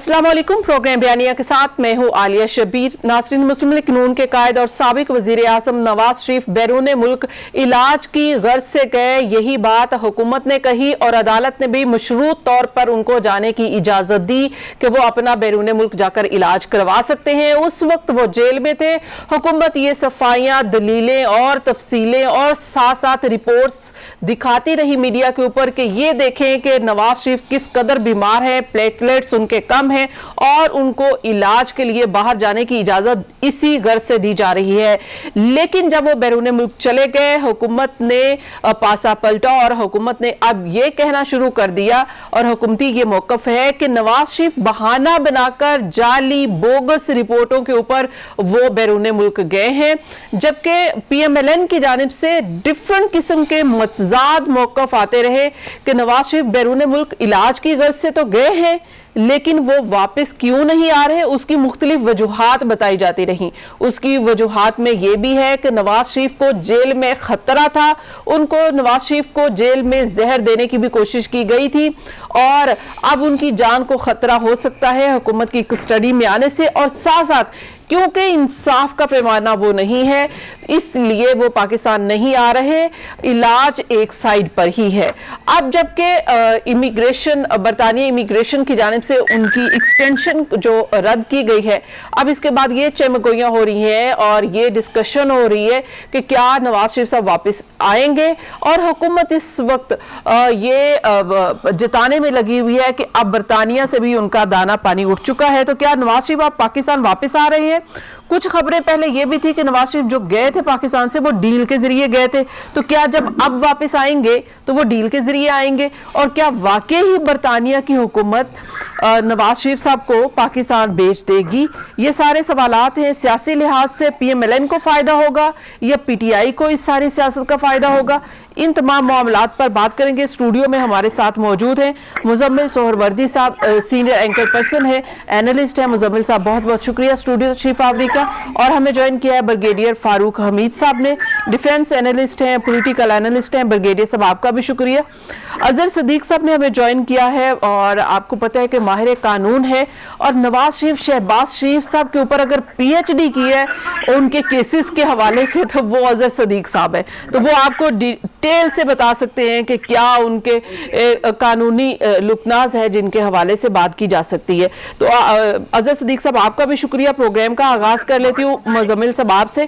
अस्सलाम वालेकुम। प्रोग्राम बयानिया के साथ मैं हूँ आलिया शबीर। नाज़रीन, मुस्लिम लीग नून के कायद और साबिक वज़ीर आज़म नवाज शरीफ बैरून मुल्क इलाज की गर्ज से गए, यही बात हुकूमत ने कही और अदालत ने भी मशरूत तौर पर उनको जाने की इजाज़त दी कि वो अपना बैरून मुल्क जाकर इलाज करवा सकते हैं। उस वक्त वो जेल में थे। हुकूमत ये सफाइयाँ, दलीलें और तफसीलें और साथ साथ रिपोर्ट्स दिखाती रही मीडिया के ऊपर कि ये देखें कि नवाज शरीफ किस कदर बीमार है, प्लेटलेट्स उनके कम है और उनको इलाज के लिए बाहर जाने की इजाजत इसी गर्ज से दी जा रही है। लेकिन जब वो बैरून मुल्क चले गए, हुकूमत ने पासा पलटा और हुकूमत ने अब ये कहना शुरू कर दिया और हुकूमती ये मौकफ है कि नवाज शरीफ बहाना बनाकर जाली बोगस रिपोर्टों के ऊपर वो बैरून मुल्क गए हैं, जबकि PMLN की जानिब से डिफरेंट किस्म के मतजाद मौकफ आते रहे कि नवाज शरीफ बैरून मुल्क इलाज की गर्ज से तो गए हैं, लेकिन वो वापस क्यों नहीं आ रहे, उसकी मुख्तलिफ वजूहात बताई जाती रही। उसकी वजूहात में ये भी है कि नवाज शरीफ को जेल में खतरा था, उनको नवाज शरीफ को जेल में जहर देने की भी कोशिश की गई थी और अब उनकी जान को खतरा हो सकता है हुकूमत की कस्टडी में आने से। और साथ साथ क्योंकि इंसाफ का पैमाना वो नहीं है, इसलिए वो पाकिस्तान नहीं आ रहे, इलाज एक साइड पर ही है। अब जबकि इमिग्रेशन, बरतानिया इमिग्रेशन की जानिब से उनकी एक्सटेंशन जो रद्द की गई है, अब इसके बाद ये चमगोइयाँ हो रही हैं और ये डिस्कशन हो रही है कि क्या नवाज शरीफ साहब वापस आएंगे। और हुकूमत इस वक्त ये जताने में लगी हुई है कि अब बरतानिया से भी उनका दाना पानी उठ चुका है। तो क्या नवाज शरीफ आप पाकिस्तान वापस आ रहे हैं? कुछ खबरें पहले ये भी थी कि नवाज शरीफ जो गए थे पाकिस्तान से वो डील के जरिए गए थे, तो क्या जब अब वापस आएंगे तो वो डील के जरिए आएंगे? और क्या वाकई ही बरतानिया की हुकूमत नवाज शरीफ साहब को पाकिस्तान भेज देगी? ये सारे सवालात हैं। सियासी लिहाज से PMLN को फायदा होगा या PTI को इस सारी सियासत का फायदा होगा? इन तमाम मामलात पर बात करेंगे। स्टूडियो में हमारे साथ मौजूद हैं मुजम्मिल सोहरवर्दी साहब, सीनियर एंकर पर्सन है, एनालिस्ट है। मुजम्मिल साहब बहुत बहुत शुक्रिया स्टूडियो तशरीफ आवरी का। और हमें ज्वाइन किया है ब्रिगेडियर फारूक हमीद साहब ने, डिफेंस एनालिस्ट हैं, पॉलिटिकल एनालिस्ट हैं। ब्रिगेडियर साहब आपका भी शुक्रिया। अजहर सदीक साहब ने हमें ज्वाइन किया है और आपको पता है कि माहिर कानून है और नवाज शरीफ, शहबाज शरीफ साहब के ऊपर अगर PhD की है उनके केसेस के हवाले से, तो वो अजहर सदीक साहब है। तो वो आपको डिटेल से बता सकते हैं कि क्या उनके कानूनी लुकनाज है जिनके हवाले से बात की जा सकती है। तो अजहर सदीक साहब आपका भी शुक्रिया। प्रोग्राम का आगाज कर लेती हूँ मुजम्मिल साहब आपसे।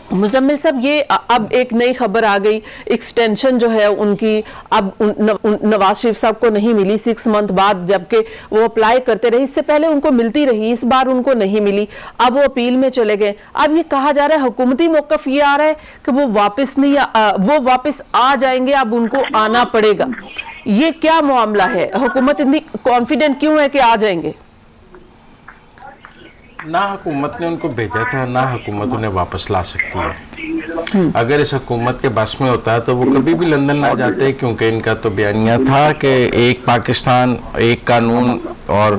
मुजम्मिल साहब, ये अब एक नई खबर आ गई, एक्सटेंशन जो है उनकी अब नवाज शरीफ साहब को नहीं मिली 6 मंथ बाद, जबकि वो अप्लाई करते रहे। इससे पहले उनको मिलती रही, इस बार उनको नहीं मिली। अब वो अपील में चले गए। अब ये कहा जा रहा है, हुकूमती मौकफ ये आ रहा है कि वो वापस नहीं वो वापस आ जाएंगे, अब उनको आना पड़ेगा। ये क्या मामला है? हुकूमत इतनी कॉन्फिडेंट क्यों है कि आ जाएंगे? ना हुकूमत ने उनको भेजा था, ना हुकूमत उन्हें वापस ला सकती है। अगर इस हुकूमत के बस में होता है तो वो कभी भी लंदन ना जाते, क्योंकि इनका तो बयानिया था कि एक पाकिस्तान, एक कानून। और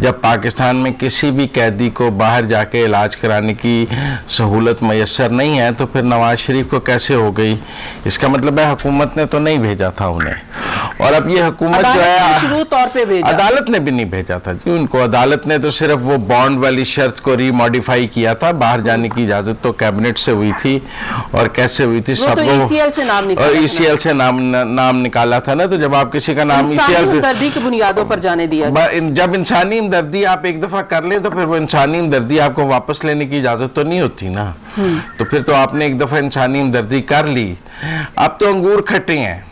जब पाकिस्तान में किसी भी कैदी को बाहर जाके इलाज कराने की सहूलत मैसर नहीं है तो फिर नवाज शरीफ को कैसे हो गई? इसका मतलब है हुकूमत ने तो नहीं भेजा था उन्हें। और अब ये हुकूमत जो है, शुरू तौर पे भेजा, अदालत ने भी नहीं भेजा था जी उनको। अदालत ने तो सिर्फ वो बॉन्ड वाली शर्त को रीमॉडिफाई किया था। बाहर जाने की इजाजत तो कैबिनेट से हुई थी। और कैसे हुई थी? सब लोग ECL से नाम निकाला था ना। तो जब आप किसी का नाम इंसानी की बुनियादों पर जाने दिया, जब इंसानी हमदर्दी आप एक दफा कर ले तो फिर वो इंसानी हमदर्दी आपको वापस लेने की इजाजत तो नहीं होती ना। तो फिर तो आपने एक दफा इंसानी हमदर्दी कर ली, अब तो अंगूर खट्टे हैं।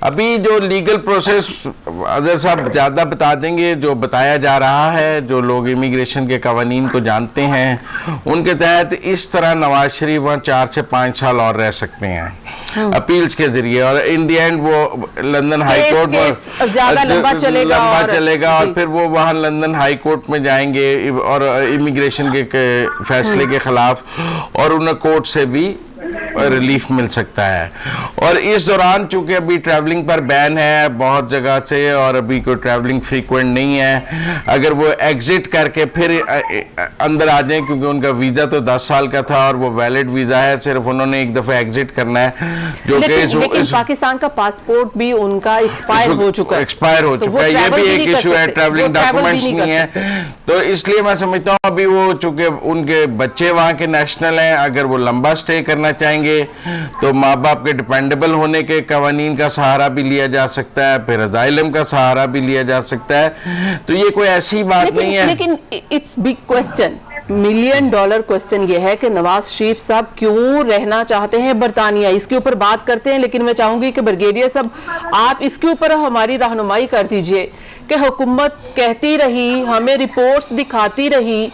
अभी जो लीगल प्रोसेस अजहर साहब ज़्यादा बता देंगे, जो बताया जा रहा है, जो लोग इमिग्रेशन के कवानीन को जानते हैं उनके तहत इस तरह नवाज शरीफ वहाँ 4 से 5 साल और रह सकते हैं अपील्स के जरिए। और इन दी एंड वो लंदन हाई कोर्ट में लंबा चलेगा और फिर वो वहाँ लंदन हाई कोर्ट में जाएंगे और इमिग्रेशन के फैसले के खिलाफ, और उन्हें कोर्ट से भी रिलीफ मिल सकता है। और इस दौरान चूंकि अभी ट्रैवलिंग पर बैन है बहुत जगह से और अभी कोई ट्रैवलिंग फ्रीक्वेंट नहीं है, अगर वो एग्जिट करके फिर अंदर आ जाए, क्योंकि उनका वीजा तो 10 साल का था और वो वैलिड वीजा है, सिर्फ उन्होंने एक दफा एग्जिट करना है, जो लेकिन पाकिस्तान का पासपोर्ट भी उनका एक्सपायर हो चुका है, ये भी एक इशू है, ट्रैवलिंग डॉक्यूमेंट्स नहीं है। तो इसलिए मैं समझता हूँ अभी वो चूंकि उनके बच्चे वहाँ के नेशनल हैं, अगर वो लंबा स्टे करना चाहेंगे तो माँ बाप के डिपेंडेबल होने के कवानीन का सहारा भी लिया जा सकता है, फिर अजाइलम का सहारा भी लिया जा सकता है। तो ये कोई ऐसी बात नहीं है। लेकिन it's big question, $1 million question ये है कि नवाज शरीफ साहब क्यों रहना चाहते हैं बरतानिया। इसके ऊपर बात करते हैं, लेकिन मैं चाहूंगी कि ब्रिगेडियर साहब आप इसके ऊपर हमारी रहनुमाई कर दीजिए कि हुकूमत कहती रही, हमें रिपोर्ट्स दिखाती रही,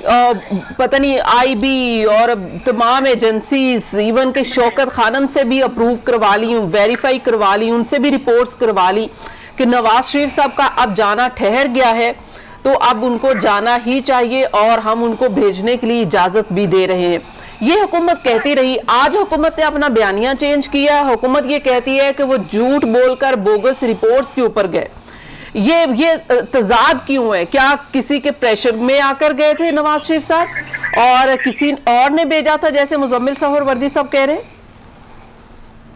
पता नहीं IB और तमाम एजेंसीज, इवन के शौकत खानम से भी अप्रूव करवा ली, वेरीफाई करवा ली, उनसे भी रिपोर्ट्स करवा ली कि नवाज शरीफ साहब का अब जाना ठहर गया है, तो अब उनको जाना ही चाहिए और हम उनको भेजने के लिए इजाजत भी दे रहे हैं। ये हुकूमत कहती रही। आज हुकूमत ने अपना बयानिया चेंज किया। हुकूमत ये कहती है कि वो झूठ बोलकर बोगस रिपोर्ट्स के ऊपर गए। ये तजाद क्यों है? क्या किसी के प्रेशर में आकर गए थे नवाज शरीफ साहब और किसी और ने भेजा था, जैसे मुजम्मिल सहर वर्दी साहब कह रहे हैं?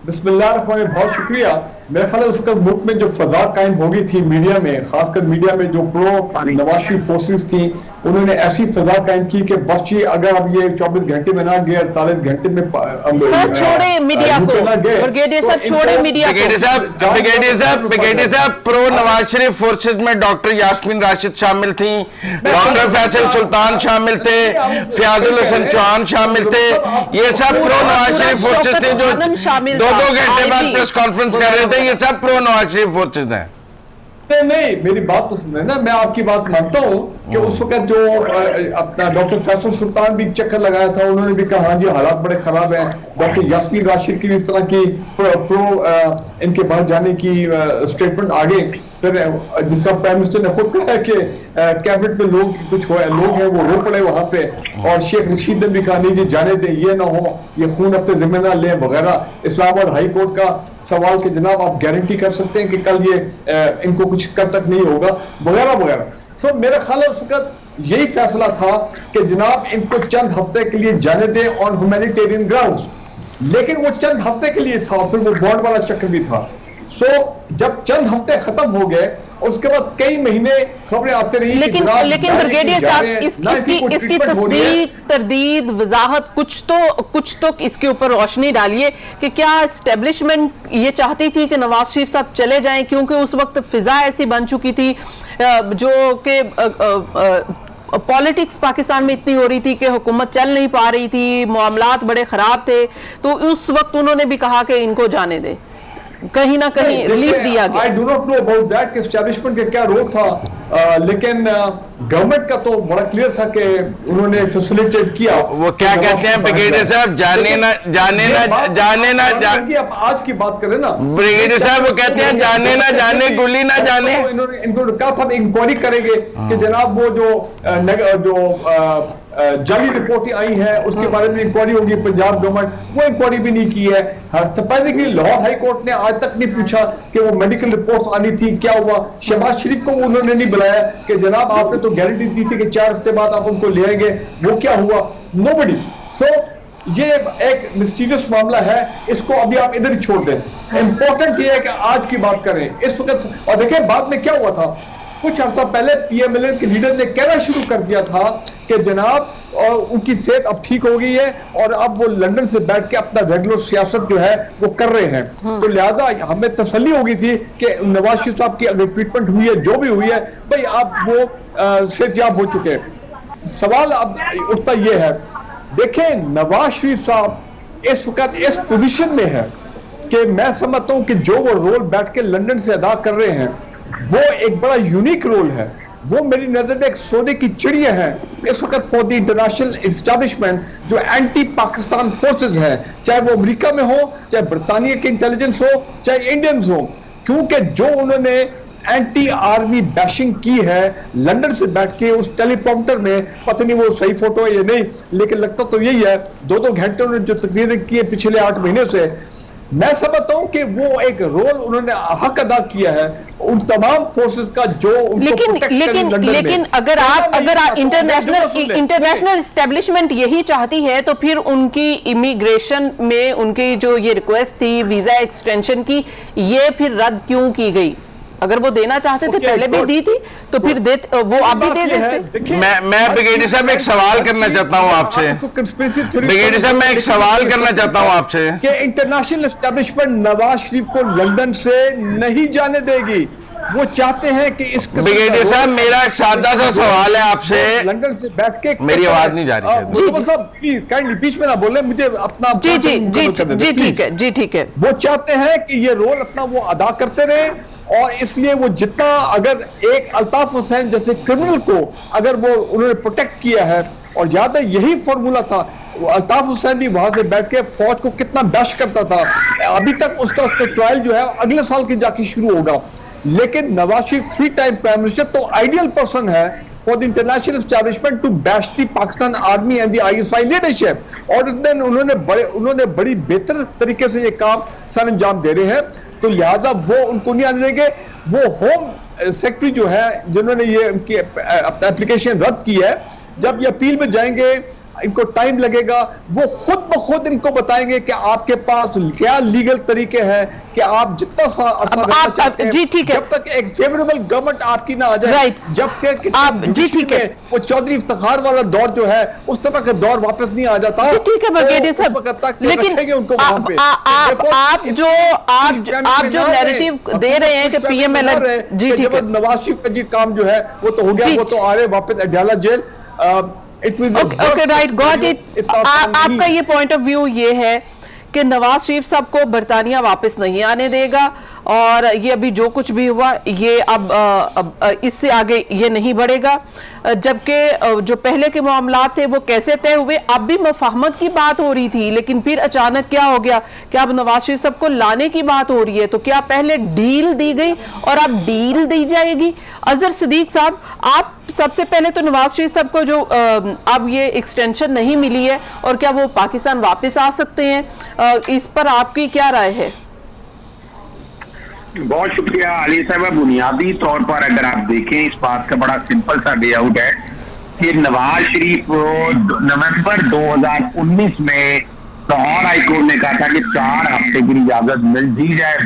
बिस्मिल्लाह, बहुत शुक्रिया। मेरे ख्याल उस वक्त मुल्क में जो फजा कायम हो गई थी मीडिया में, खासकर मीडिया में जो प्रो नवाज शरीफ फोर्सेस थी, उन्होंने ऐसी फजा कायम की कि बच्ची अगर अब ये 24 घंटे में ना गए, 48 घंटे में सर छोड़े मीडिया को, ब्रिगेडियर साहब छोड़े मीडिया को। ब्रिगेडियर साहब प्रो नवाज शरीफ फोर्सेस में डॉक्टर यास्मीन राशिद शामिल थी, डॉक्टर फैसल सुल्तान शामिल थे, फयाजुल हसन चौहान शामिल थे, ये सब प्रो नवाज शरीफ फोर्सेस थे जो 2 घंटे बाद प्रेस कॉन्फ्रेंस कर रहे थे। ये सब प्रो नवाज शरीफ फोर्सेस हैं। नहीं, मेरी बात तो सुने ना, मैं आपकी बात मानता हूँ कि उस वक्त जो अपना डॉक्टर फैसल सुल्तान भी चक्कर लगाया था, उन्होंने भी कहा हाँ जी हालात बड़े खराब हैं। डॉक्टर यास्मीन राशिद की भी इस तरह की प्रो इनके बाहर जाने की स्टेटमेंट आ गई। फिर जिस तरह प्राइम मिनिस्टर ने खुद कहा कि कैबिनेट में कुछ लोग हैं वो रो पड़े वहां पे, और शेख रशीद ने भी कहा नहीं जी जाने दें, ये ना हो ये खून अपने जिम्मे ना लें वगैरह। इस्लामाबाद हाई कोर्ट का सवाल कि जनाब आप गारंटी कर सकते हैं कि कल ये इनको कुछ कब तक नहीं होगा वगैरह वगैरह। सो मेरा ख्याल है उस वक्त यही फैसला था कि जनाब इनको चंद हफ्ते के लिए जाने दें ऑन ह्यूमैनिटेरियन ग्राउंड्स, लेकिन वो चंद हफ्ते के लिए था, फिर वो बॉन्ड वाला चक्कर भी था। सो जब चंद हफ्ते खत्म हो गए उसके बाद कई महीने खबरें आती रही। लेकिन ब्रिगेडियर साहब इसकी तस्दीक, तरदीद, वजाहत कुछ तो इसके ऊपर रोशनी डालिए कि क्या एस्टेब्लिशमेंट ये चाहती थी कि नवाज शरीफ साहब चले जाएं, क्योंकि उस वक्त फिजा ऐसी बन चुकी थी जो कि पॉलिटिक्स पाकिस्तान में इतनी हो रही थी कि हुकूमत चल नहीं पा रही थी, मामलात बड़े खराब थे, तो उस वक्त उन्होंने भी कहा कि इनको जाने दे, कहीं ना कहीं रिलीफ दिया गया। I do not know about that कि एस्टैब्लिशमेंट का क्या रोल था, लेकिन गवर्नमेंट का तो बड़ा क्लियर था कि उन्होंने फैसिलिटेट किया। वो क्या कहते हैं ब्रिगेडियर साहब, जाने ना आप आज की बात करें ना ब्रिगेडियर साहब, वो कहते हैं जाने ना जाने गुली ना जाने। इन्होंने कहा था इंक्वायरी करेंगे कि जनाब वो जो जाली रिपोर्ट आई है उसके बारे में इंक्वायरी होगी पंजाब गवर्नमेंट, वो इंक्वायरी भी नहीं की है। सरप्राइजिंगली लाहौर हाई कोर्ट ने आज तक नहीं पूछा कि वो मेडिकल रिपोर्ट्स आनी थी क्या हुआ। शहबाज शरीफ को उन्होंने नहीं बुलाया कि जनाब आपने तो गारंटी दी थी कि 4 हफ्ते बाद आप उनको ले आएंगे, वो क्या हुआ? नोबडी। सो ये एक मिस्टीरियस मामला है, इसको अभी आप इधर ही छोड़ दें। इंपॉर्टेंट ये है कि आज की बात करें इस वक्त। और देखिए बाद में क्या हुआ था, कुछ अर्सा पहले PMLN के लीडर ने कहना शुरू कर दिया था कि जनाब उनकी सेहत अब ठीक हो गई है और अब वो लंदन से बैठ के अपना रेगुलर सियासत जो है वो कर रहे हैं। तो लिहाजा हमें तसल्ली हो गई थी कि नवाज शरीफ साहब की अगर ट्रीटमेंट हुई है, जो भी हुई है, भाई अब वो सेहतयाब हो चुके हैं। सवाल अब उठता ये है, देखें नवाज शरीफ साहब इस वक्त इस पोजीशन में है कि मैं समझता हूं कि जो वो रोल बैठ के लंदन से अदा कर रहे हैं वो एक बड़ा यूनिक रोल है। वो मेरी नजर में एक सोने की चिड़िया है इस वक्त फॉर द इंटरनेशनल एस्टैब्लिशमेंट जो एंटी पाकिस्तान फोर्सेज है, चाहे वो अमेरिका में हो, चाहे बरतानिया के इंटेलिजेंस हो, चाहे इंडियंस हो, क्योंकि जो उन्होंने एंटी आर्मी बैशिंग की है लंदन से बैठ के उस टेलीप्रॉम्प्टर में। पता नहीं वो सही फोटो है या नहीं, लेकिन लगता तो यही है। 2-2 घंटे उन्होंने जो तकरीरें की है पिछले 8 महीने से, मैं समझता हूं कि वो एक रोल उन्होंने हक अदा किया है उन तमाम फोर्सेस का जो उनको लेकिन अगर आप इंटरनेशनल एस्टेब्लिशमेंट यही चाहती है तो फिर उनकी इमिग्रेशन में उनकी जो ये रिक्वेस्ट थी वीजा एक्सटेंशन की, ये फिर रद्द क्यों की गई? अगर वो देना चाहते थे पहले भी दी थी तो फिर वो आप भी दे देते। मैं ब्रिगेडियर साहब एक सवाल करना चाहता हूं आपसे। ब्रिगेडियर साहब मैं एक सवाल करना चाहता हूं आपसे कि इंटरनेशनल एस्टेब्लिशमेंट नवाज शरीफ को लंदन से नहीं जाने देगी। वो चाहते हैं कि इस ब्रिगेडियर साहब मेरा एक सादा सा सवाल है आपसे, लंदन से बैठ के मेरी आवाज नहीं जा रही है। जी साहब काइंडली बीच में ना बोले, मुझे अपना जी ठीक है। वो चाहते हैं कि ये रोल अपना वो अदा करते रहे, और इसलिए वो जितना अगर एक अल्ताफ हुसैन जैसे क्रिमिनल को अगर वो उन्होंने प्रोटेक्ट किया है, और ज्यादा यही फॉर्मूला था। अल्ताफ हुसैन भी वहां से बैठ के फौज को कितना बैश करता था। अभी तक उसका ट्रायल जो है अगले साल की जाके शुरू होगा। लेकिन Nawaz Sharif 3 time prime minister तो आइडियल पर्सन है for the international establishment to bash the Pakistan army and the ISI leadership. और देन उन्होंने बड़ी बेहतर तरीके से ये काम सर अंजाम दे रहे हैं, तो लिहाजा वो उनको नहीं आने देंगे। वो होम सेक्रेटरी जो है जिन्होंने ये उनकी अपना एप्लीकेशन रद्द की है, जब ये अपील में जाएंगे इनको टाइम लगेगा। वो खुद ब खुद इनको बताएंगे कि आपके पास क्या लीगल तरीके हैं कि आप जितना रहना चाहते हैं, जी ठीक है, जब तक एक फेवरेबल गवर्नमेंट आपकी ना आ जाए, राइट, जब तक आप जी ठीक है वो चौधरी इफ्तिखार वाला दौर जो है उस तरह का दौर वापस नहीं आ जाता। ठीक है ब्रिगेडियर साहब, लेकिन उनको आप जो नैरेटिव दे रहे हैं कि PMLN जी ठीक है, नवाज शरीफ का जी काम जो है वो तो हो गया, वो तो आ रहे वापस Adiala jail. Okay right got it. आपका ये पॉइंट ऑफ व्यू ये है कि नवाज शरीफ साहब को बरतानिया वापस नहीं आने देगा, और ये अभी जो कुछ भी हुआ ये अब इससे आगे ये नहीं बढ़ेगा। जबकि जो पहले के मामलात थे वो कैसे तय हुए, अब भी मुफाहमत की बात हो रही थी, लेकिन फिर अचानक क्या हो गया कि अब नवाज शरीफ साहब को लाने की बात हो रही है। तो क्या पहले डील दी गई और अब डील दी जाएगी? अजहर सिद्दीक साहब, आप सबसे पहले तो नवाज शरीफ साहब को जो अब ये एक्सटेंशन नहीं मिली है, और क्या वो पाकिस्तान वापस आ सकते हैं, इस पर आपकी क्या राय है? बहुत शुक्रिया अली साहब। बुनियादी तौर पर अगर आप देखें इस बात का बड़ा सिंपल सा लेआउट है कि नवाज शरीफ नवंबर 2019 में लाहौर हाईकोर्ट ने कहा था कि 4 हफ्ते की इजाजत मिल दी जाए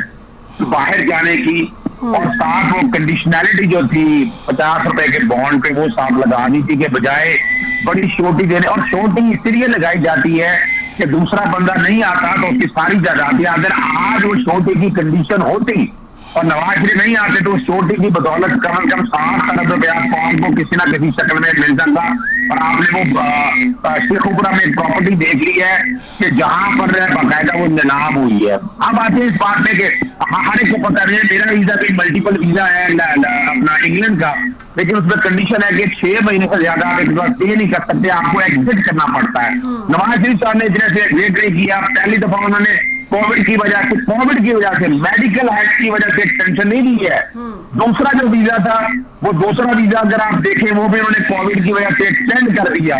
बाहर जाने की, और साथ वो कंडीशनैलिटी जो थी 50 रुपए के बॉन्ड पे वो साथ लगा दी थी कि बजाय बड़ी छोटी देने, और छोटी इसलिए लगाई जाती है कि दूसरा बंदा नहीं आता तो उसकी सारी जायदादियां, अगर आज वो छोटी की कंडीशन होती और नवाज शरीफ नहीं आते तो उस छोटी की बदौलत कम से कम 7 अरब रुपया कौम को किसी ना किसी शक्ल में मिल जाता। और आपने वो शेखुपुरा में प्रॉपर्टी देख ली है कि जहां पर बाकायदा वो नीलाम हुई है। अब आते इस बात में कि हर एक को पता नहीं, मेरा वीजा भी मल्टीपल वीजा है अपना इंग्लैंड का, लेकिन उसमें कंडीशन है कि 6 महीने से ज्यादा आप एक बार स्टे नहीं कर सकते, आपको एग्जिट करना पड़ता है। नवाज शरीफ साहब ने इतने से एग्जिट नहीं किया। पहली दफा उन्होंने कोविड की वजह से मेडिकल एक्ट की वजह से एक्सटेंशन नहीं दी है। दूसरा जो वीजा था वो दूसरा वीजा अगर आप देखें वो भी उन्होंने कोविड की वजह से एक्सटेंड कर दिया।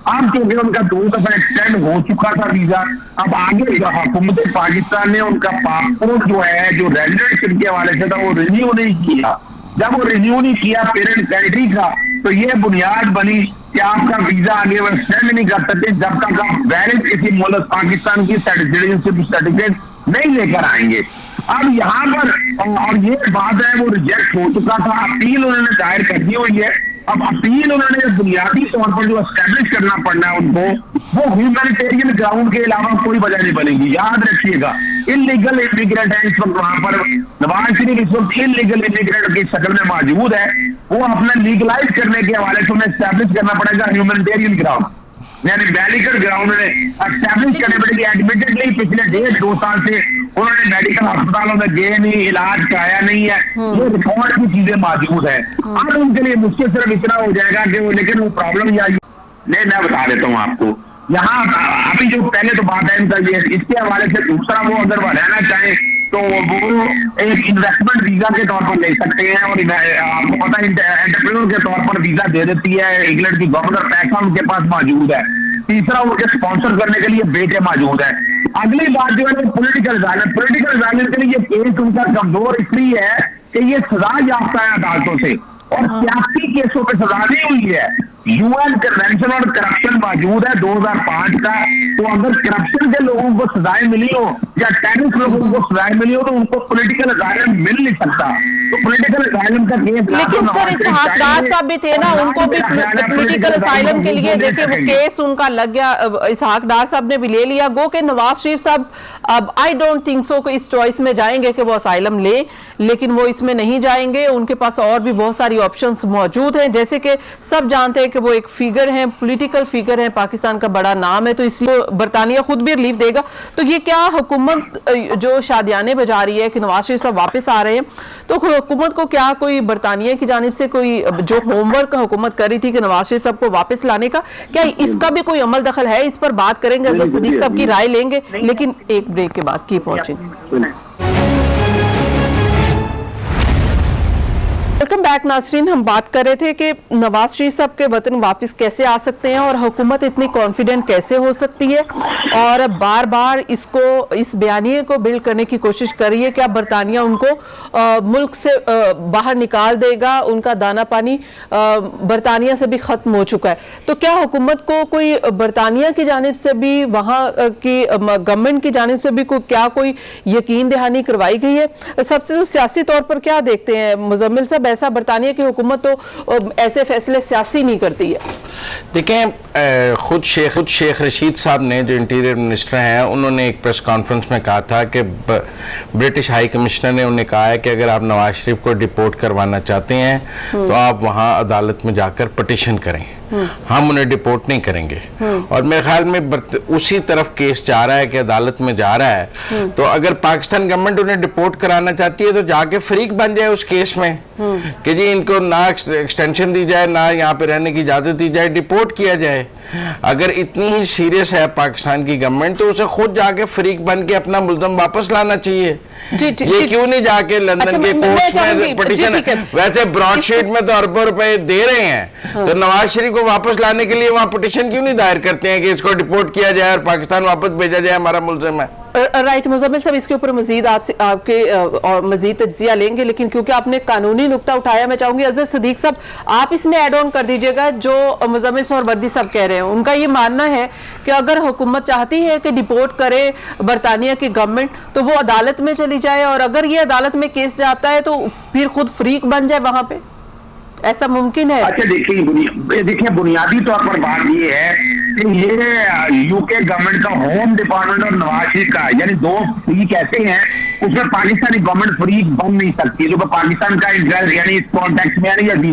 अब क्योंकि उनका 2 दफा एक्सटेंड हो चुका था वीजा, अब आगे हुकूमत पाकिस्तान ने उनका पासपोर्ट जो है जो रेजिडेंशिप के हवाले से था वो रिन्यू नहीं किया। जब वो रिन्यू नहीं किया पेरेंट कंट्री का, तो ये बुनियाद बनी कि आपका वीजा आगे वो एक्सटेंड नहीं कर सकते जब तक आप वैलिड किसी मुल्क पाकिस्तान की सिटीजनशिप सर्टिफिकेट नहीं लेकर आएंगे। अब यहाँ पर और ये बात है वो रिजेक्ट हो चुका था, अपील उन्होंने दायर कर दी हुई है। अब अपील उन्होंने बुनियादी तौर पर जो एस्टेब्लिश करना पड़ना है उनको, वो ह्यूमैनिटेरियन ग्राउंड के अलावा कोई वजह नहीं बनेगी। याद रखिएगा, इलीगल इमिग्रेंट है इस वक्त वहां पर। नवाज शरीफ इस वक्त इलीगल इमिग्रेंट की शक्ल में मौजूद है। वो अपना लीगलाइज करने के हवाले से उन्हें एस्टेब्लिश करना पड़ेगा ह्यूमैनिटेरियन ग्राउंड, यानी मेडिकल ग्राउंड में एस्टेब्लिश करने पड़ेगी। एडमिटेडली पिछले 1.5-2 साल से उन्होंने मेडिकल अस्पतालों में गए नहीं, इलाज कराया नहीं है, ये रिकॉर्ड की चीजें मौजूद है। अब उनके लिए मुश्किल सिर्फ इतना हो जाएगा कि वो, लेकिन वो प्रॉब्लम मैं बता देता हूँ आपको। यहाँ अभी जो पहले तो बात है इनका ये, इसके हवाले से दूसरा वो अगर वो रहना चाहे तो वो एक इन्वेस्टमेंट वीजा के तौर पर ले सकते हैं, और आपको पता है एंटरप्रेन्योर के तौर पर वीजा दे देती है इंग्लैंड की गवर्नमेंट, पैसा उनके पास मौजूद है। तीसरा, उनके स्पॉन्सर करने के लिए बेटे मौजूद है। अगली बात जो है पॉलिटिकल असाइलम के लिए ये केस उनका कमजोर इसलिए है कि ये सजा याफ्ता है अदालतों से, और सियासी केसों पे सजा नहीं हुई है। यूएन कन्वेंशन और करप्शन मौजूद है 2005 का, तो अगर करप्शन के लोगों को सजाएं मिली हो या टेररिस्ट लोगों को सजाएं मिली हो तो उनको पॉलिटिकल असाइलम मिल नहीं सकता। तो पॉलिटिकल असाइलम का केस, लेकिन सर इसहाक डार साहब भी थे ना, उनको भी पॉलिटिकल असाइलम के लिए देखिए वो केस उनका लग गया, इसहाक डार साहब ने भी ले लिया। गो के नवाज शरीफ साहब अब आई डोंट थिंक सो इस चॉइस में जाएंगे कि वो असाइलम ले, लेकिन वो इसमें नहीं जाएंगे। उनके पास और भी बहुत सारी ऑप्शंस मौजूद हैं, जैसे कि सब जानते हैं कि वो एक फिगर हैं, पॉलिटिकल फिगर हैं, पाकिस्तान का बड़ा नाम है, तो इसलिए बरतानिया खुद भी रिलीफ देगा। तो ये क्या हुकूमत जो शादियाने बजा रही है कि नवाज शरीफ साहब वापस आ रहे हैं, तो हुकूमत को क्या कोई बरतानिया की जानिब से कोई जो होमवर्क हुकूमत कर रही थी कि नवाज शरीफ साहब को वापस लाने का, क्या इसका भी कोई अमल दखल है? इस पर बात करेंगे, अगर सदीक साहब की राय लेंगे, लेकिन एक ब्रेक के बाद की पहुंचेंगे। वेलकम बैक नाज़रीन। हम बात कर रहे थे कि नवाज शरीफ साहब के वतन वापस कैसे आ सकते हैं और हुकूमत इतनी कॉन्फिडेंट कैसे हो सकती है, और बार बार इस बयानिए को बिल्ड करने की कोशिश कर रही है कि अब बरतानिया उनको मुल्क से बाहर निकाल देगा, उनका दाना पानी बरतानिया से भी ख़त्म हो चुका है। तो क्या हुकूमत को कोई बरतानिया की जानिब से भी, वहाँ की गवर्नमेंट की जानिब से भी कोई यकीन दहानी करवाई गई है? सबसे तो सियासी तौर पर क्या देखते हैं मुजम्मिल साहब, ऐसा बरतानिया की हुकूमत तो ऐसे फैसले सियासी नहीं करती है। देखें, खुद शेख रशीद साहब ने, जो इंटीरियर मिनिस्टर हैं, उन्होंने एक प्रेस कॉन्फ्रेंस में कहा था कि ब्रिटिश हाई कमिश्नर ने उन्हें कहा है कि अगर आप नवाज शरीफ को डिपोर्ट करवाना चाहते हैं तो आप वहां अदालत में जाकर पिटीशन करें, हम उन्हें डिपोर्ट नहीं करेंगे। और मेरे ख्याल में उसी तरफ केस जा रहा है कि अदालत में जा रहा है। तो अगर पाकिस्तान गवर्नमेंट उन्हें डिपोर्ट कराना चाहती है तो जाके फरीक बन जाए उस केस में कि जी इनको ना एक्सटेंशन दी जाए, ना यहाँ पे रहने की इजाजत दी जाए, डिपोर्ट किया जाए। अगर इतनी ही सीरियस है पाकिस्तान की गवर्नमेंट तो उसे खुद जाके फरीक बन के अपना मुल्ज़म वापस लाना चाहिए। ये क्यों नहीं जाके लंदन के कोर्ट्स में पिटीशन, वैसे ब्रॉडशीट में तो अरबों रुपए दे रहे हैं, तो नवाज शरीफ को वापस लाने के लिए वहां पिटीशन क्यों नहीं दायर करते हैं कि इसको डिपोर्ट किया जाए और पाकिस्तान वापस भेजा जाए, हमारा मुल्ज़िम है। राइट मुजम्मिल साहब, इसके ऊपर मजीद आपके और मजीद तज्जिया लेंगे, लेकिन क्योंकि आपने कानूनी नुक्ता उठाया, मैं चाहूंगी अजहर सदीक साहब आप इसमें ऐड ऑन कर दीजिएगा। जो मुजम्मिल साहब वर्दी साहब कह रहे हैं, उनका ये मानना है कि अगर हुकूमत चाहती है कि डिपोर्ट करे बरतानिया की गवर्नमेंट तो वो अदालत में चली जाए, और अगर ये अदालत में केस जाता है तो फिर खुद फरीक बन जाए वहां पे, ऐसा मुमकिन है? अच्छा देखिए बुनियादी तौर पर बात ये है कि ये यूके गवर्नमेंट का होम डिपार्टमेंट और नवाज शरीफ का, यानी दो फ्रीक ऐसे हैं, उसमें पाकिस्तानी गवर्नमेंट फ्रीक बन नहीं सकती। जो पाकिस्तान का इंटरेस्ट, यानी इस कॉन्टेक्स्ट में, यानी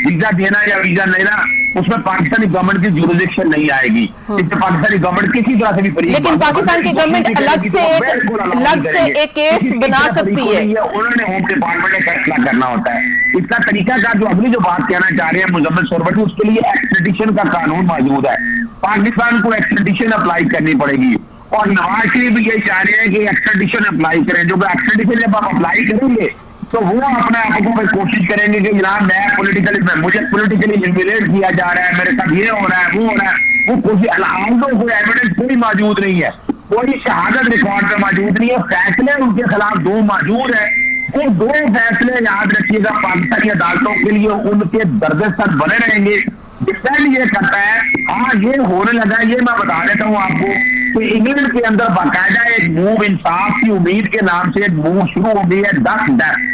वीजा देना या वीजा लेना, उसमें पाकिस्तानी गवर्नमेंट की जुरिडिक्शन नहीं आएगी। इससे पाकिस्तानी गवर्नमेंट किसी तरह से भी फ्रीक, लेकिन पाकिस्तान की गवर्नमेंट अलग से एक केस बना सकती है। उन्होंने होम डिपार्टमेंट ने फैसला करना होता है। इसका तरीका का जो अगली जो बात कहना चाह रहे हैं मुजम्मिल सोरवटी, उसके लिए एक्सट्रेडिशन का कानून मौजूद है। पाकिस्तान को एक्सट्रेडिशन अप्लाई करनी पड़ेगी, और नवाज शरीफ भी ये चाह रहे हैं कि एक्सट्रेडिशन अप्लाई करें। जो एक्सट्रेडिशन जब आप अप्लाई करेंगे तो वो अपने आप को कोशिश करेंगे कि जनाब मैं मुझे पॉलिटिकली ह्यूमिलेट किया जा रहा है, मेरे साथ ये हो रहा है, वो हो रहा है, वो कोई एविडेंस कोई मौजूद नहीं है, कोई शहादत रिकॉर्ड पे मौजूद नहीं है, फैसले उनके खिलाफ दो मौजूद है। वो दो फैसले याद रखिएगा पाकिस्तानी अदालतों के लिए उनके दर्द सर बने रहेंगे। डिपेंड ये करता है, हाँ ये होने लगा है, ये मैं बता देता हूँ आपको कि इंग्लैंड के अंदर बाकायदा एक मूव इंसाफ की उम्मीद के नाम से एक मूव शुरू हो गई है।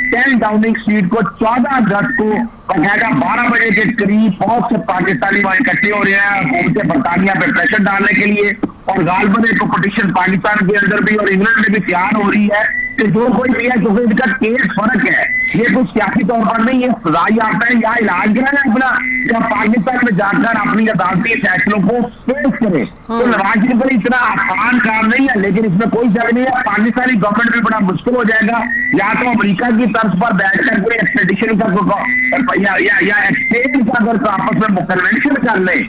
10 डाउनिंग स्ट्रीट को 14 अगस्त को बाकायदा 12 बजे के करीब बहुत से पाकिस्तानी वहां इकट्ठे हो रहे हैं हुकूमत बरतानिया पे प्रेशर डालने के लिए, और गालबन एक कॉम्पिटिशन पाकिस्तान के अंदर भी और इंग्लैंड में भी तैयार हो रही है कि जो कोई भी है, क्योंकि इनका केस फर्क है, ये कुछ सियासी तौर पर नहीं है, सजा याफ्ता है, या इलाज कराना अपना, जब पाकिस्तान में जाकर अपनी अदालती फैसलों को फेस करे। तो नवाज शरीफ पर इतना आसान काम नहीं है, लेकिन इसमें कोई शक नहीं है पाकिस्तानी गवर्नमेंट भी बड़ा मुश्किल हो जाएगा, या तो अमेरिका की तर्ज पर बैठकर कोई एक्सट्रेडिशन का या एक्सचेंज का अगर आपस में कन्वेंशन कर ले।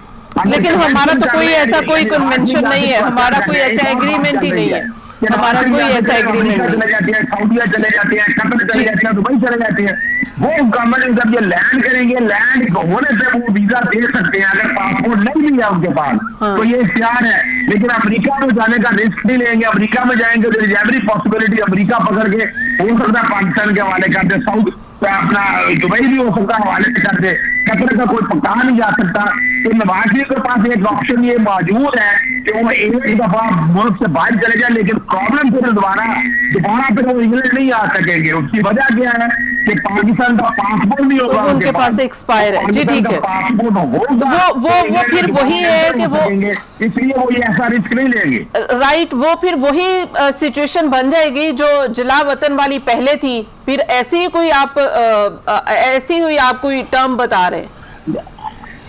लेकिन हमारा तो कोई ऐसा कोई कन्वेंशन नहीं है, हमारा कोई ऐसा एग्रीमेंट ही नहीं है। हमारा कोई ऐसा एग्रीमेंट नहीं। चले जाते हैं, सऊदीया चले जाते हैं, कतर चले जाते हैं, दुबई चले जाते हैं। वो गवर्नमेंट जब ये लैंड करेंगे, लैंड होने से वो वीजा दे सकते हैं। अगर पासपोर्ट नहीं भी है उनके पास तो ये इख्तियार है। लेकिन अमेरिका में जाने का रिस्क नहीं लेंगे। अमेरिका में जाएंगे तो एवरी पॉसिबिलिटी अमेरिका पकड़ के हो सकता है पाकिस्तान के हवाले कर दे, साउथ अपना दुबई भी हो सकता है हवाले कर दे, कतर का कोई पकड़ा नहीं जा सकता। तो नवाज शरीफ के पास एक ऑप्शन ये मौजूद है कि वो एक दफा मुल्क से बाहर चले जाए, लेकिन प्रॉब्लम फिर दोबारा फिर वो इंग्लैंड नहीं आ सकेंगे। उसकी वजह क्या है कि पाकिस्तान का पासपोर्ट नहीं होगा उनके पास एक्सपायर है। जी ठीक है, पासपोर्ट वो फिर वही है कि वो, इसलिए वो ये ऐसा रिस्क नहीं लेंगे। राइट, वो फिर वही सिचुएशन बन जाएगी जो जिला वतन वाली पहले थी। फिर ऐसी कोई ऐसी हुई आप कोई टर्म बता रहे हैं?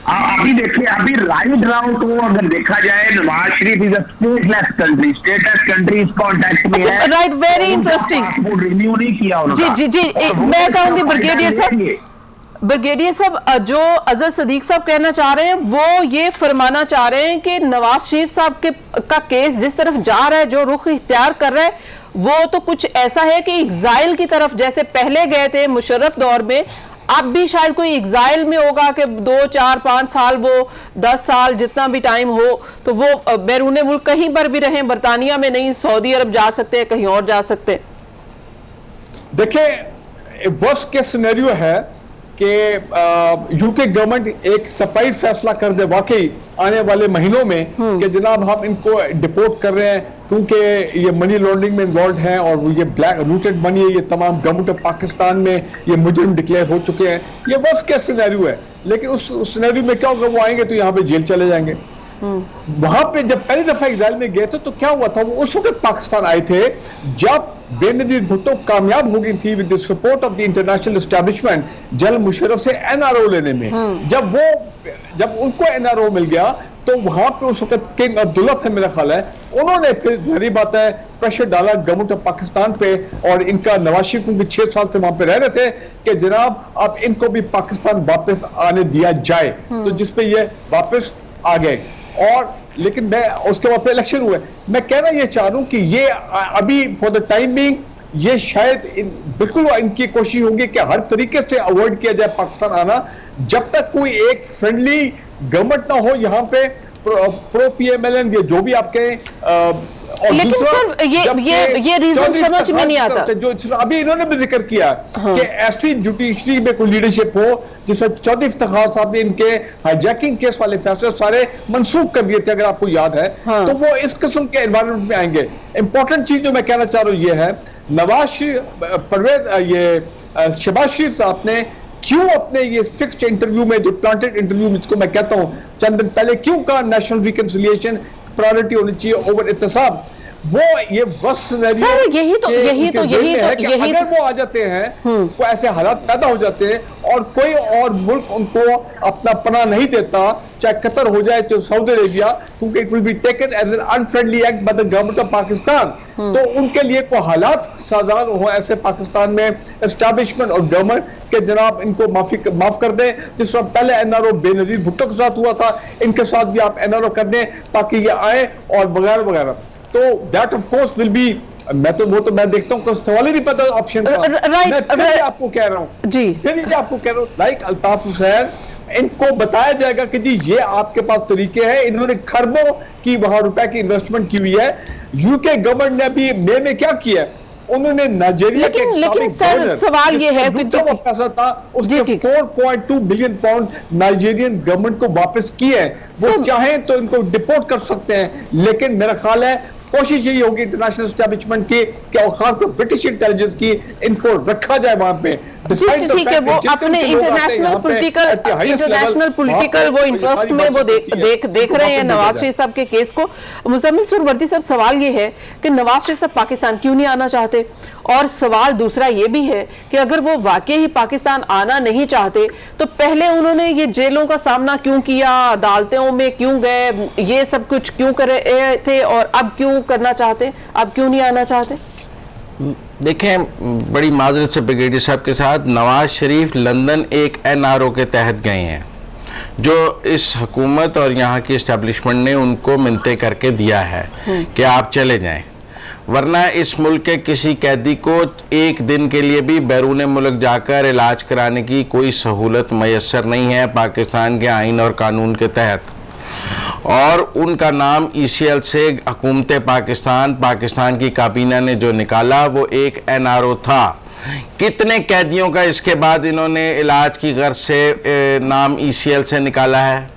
अभी देखिए, अभी राइट नाउ तो अगर देखा जाए Nawaz Sharif is a stateless country, status country इस कॉन्टेक्ट में है। Right, very interesting. Passport renew नहीं किया उन्होंने। जी जी जी, मैं चाहूंगी ब्रिगेडियर साहब, जो अजहर सदीक साहब कहना चाह रहे हैं वो ये फरमाना चाह रहे हैं कि नवाज शरीफ साहब का केस जिस तरफ जा रहा है, जो रुख इख्तियार कर रहा है, वो तो कुछ ऐसा है कि एग्जाइल की तरफ जैसे पहले गए थे मुशर्रफ दौर में, अब भी शायद कोई एग्जाइल में होगा कि 2, 4, 5 साल, वो 10 साल जितना भी टाइम हो, तो वो बैरून मुल्क कहीं पर भी रहें, बरतानिया में नहीं, सऊदी अरब जा सकते हैं, कहीं और जा सकते हैं। देखिए, वर्स्ट केस सिनेरियो है कि यूके गवर्नमेंट एक सफाई फैसला कर दे वाकई आने वाले महीनों में कि जनाब हम इनको डिपोर्ट कर रहे हैं क्योंकि ये मनी लॉन्ड्रिंग में इन्वॉल्व हैं और ये ब्लैक रूटेड मनी है, ये तमाम गवर्नमेंट ऑफ पाकिस्तान में ये मुजरिम डिक्लेयर हो चुके हैं। ये वर्स्ट केस सिनेरियो है। लेकिन उस सिनेरियो में क्या होगा, वो आएंगे तो यहाँ पे जेल चले जाएंगे। वहां पे जब पहली दफा इजराइल में गए थे तो क्या हुआ था, वो उस वक्त पाकिस्तान आए थे जब बेनजीर भुट्टो कामयाब हो गई थी with the support of the international establishment general Musharraf से एनआरओ लेने में। जब उनको एनआरओ मिल गया तो वहां पे उस वक्त किंग अब्दुल्ला थे मेरा ख्याल है, उन्होंने फिर जहरी बात है प्रेशर डाला गवर्नमेंट ऑफ पाकिस्तान पे और इनका नवाज शरीफ क्योंकि 6 साल से वहां पे रह रहे थे कि जनाब अब इनको भी पाकिस्तान वापस आने दिया जाए, तो जिसपे ये वापस आ गए। और लेकिन मैं उसके बाद इलेक्शन हुए। मैं कहना ये चाह रहा हूं कि ये अभी फॉर द टाइम बीइंग ये शायद बिल्कुल इनकी कोशिश होगी कि हर तरीके से अवॉइड किया जाए पाकिस्तान आना, जब तक कोई एक फ्रेंडली गवर्नमेंट ना हो यहाँ पे, प्रो पीएमएलएन ये जो भी आप कहें। और लेकिन सर ये रीजन समझ में नहीं आता जो अभी इन्होंने भी जिक्र किया कि ऐसी जुडिशरी में कोई लीडरशिप हो जिसमें चौधरी इफ्तिखार साहब ने इनके हाईजैकिंग केस वाले फैसले सारे मंसूख कर दिए थे, अगर आपको याद है। तो वो इस किस्म के एनवायरनमेंट में आएंगे। इंपॉर्टेंट चीज जो मैं कहना चाह रहा हूं ये है, शहबाज शरीफ साहब ने क्यों अपने ये फिक्स्ड इंटरव्यू में, जो प्लांटेड इंटरव्यू जिसको मैं कहता हूं चंद दिन पहले, क्यों कहा नेशनल रिकंसिलिएशन प्रायोरिटी होनी चाहिए ओवर इत्तेसाब? वो ये यही तो अगर वो आ जाते हैं तो ऐसे हालात पैदा हो जाते हैं और कोई और मुल्क उनको अपना पनाह नहीं देता, चाहे कतर हो जाए तो सऊदी अरेबिया, क्योंकि it will be taken as an unfriendly act by the government of Pakistan. तो उनके लिए कोई हालात साजाद हो ऐसे पाकिस्तान में एस्टैब्लिशमेंट और गवर्नमेंट के जनाब इनको माफ कर दें, जिस वक्त पहले एनआरओ बेनजीर भुट्टो के साथ हुआ था, इनके साथ भी आप एनआरओ कर दें ताकि ये आए और वगैरह वगैरह। तो that of course will be, मैं देखता हूँ सवाल ही नहीं पता ऑप्शन का। मैं फिर आपको कह रहा हूँ लाइक अल्ताफ हुसैन, इनको बताया जाएगा कि जी ये आपके पास तरीके हैं। इन्होंने खरबों की वहां रुपए की इन्वेस्टमेंट की हुई है। यूके गवर्नमेंट ने अभी मई में क्या किया, उन्होंने नाइजीरिया के लेकिन सर सवाल ये है कि जो पैसा था उसके 4.2 बिलियन पाउंड नाइजीरियन गवर्नमेंट को वापस किए हैं। वो चाहें तो इनको डिपोर्ट कर सकते हैं, लेकिन मेरा ख्याल है कोशिश यही होगी इंटरनेशनल एस्टैब्लिशमेंट की कि और खासकर ब्रिटिश इंटेलिजेंस की, इनको रखा जाए वहां पे। ठीक है, वो अपने इंटरनेशनल पॉलिटिकल वो इंटरेस्ट में वो देख रहे हैं नवाज शरीफ साहब के केस को। मुजम्मिल सुरवर्दी साहब, सवाल ये है कि नवाज शरीफ साहब पाकिस्तान क्यों नहीं आना चाहते, और सवाल दूसरा ये भी है कि अगर वो वाकई ही पाकिस्तान आना नहीं चाहते तो पहले उन्होंने ये जेलों का सामना क्यों किया, अदालतों में क्यों गए, ये सब कुछ क्यों कर रहे थे, और अब क्यों करना चाहते, अब क्यों नहीं आना चाहते? देखें, बड़ी माजरत से ब्रिगेडियर साहब के साथ, नवाज शरीफ लंदन एक एनआरओ के तहत गए हैं जो इस हुकूमत और यहाँ की इस्टेब्लिशमेंट ने उनको मिन्नतें करके दिया है कि आप चले जाएं। वरना इस मुल्क के किसी कैदी को एक दिन के लिए भी बैरून मुल्क जाकर इलाज कराने की कोई सहूलत मैसर नहीं है पाकिस्तान के आइन और कानून के तहत। और उनका नाम ECL से हुकूमत पाकिस्तान की काबीना ने जो निकाला वो एक NRO था। कितने कैदियों का इसके बाद इन्होंने इलाज की गर्ज से नाम ECL से निकाला है?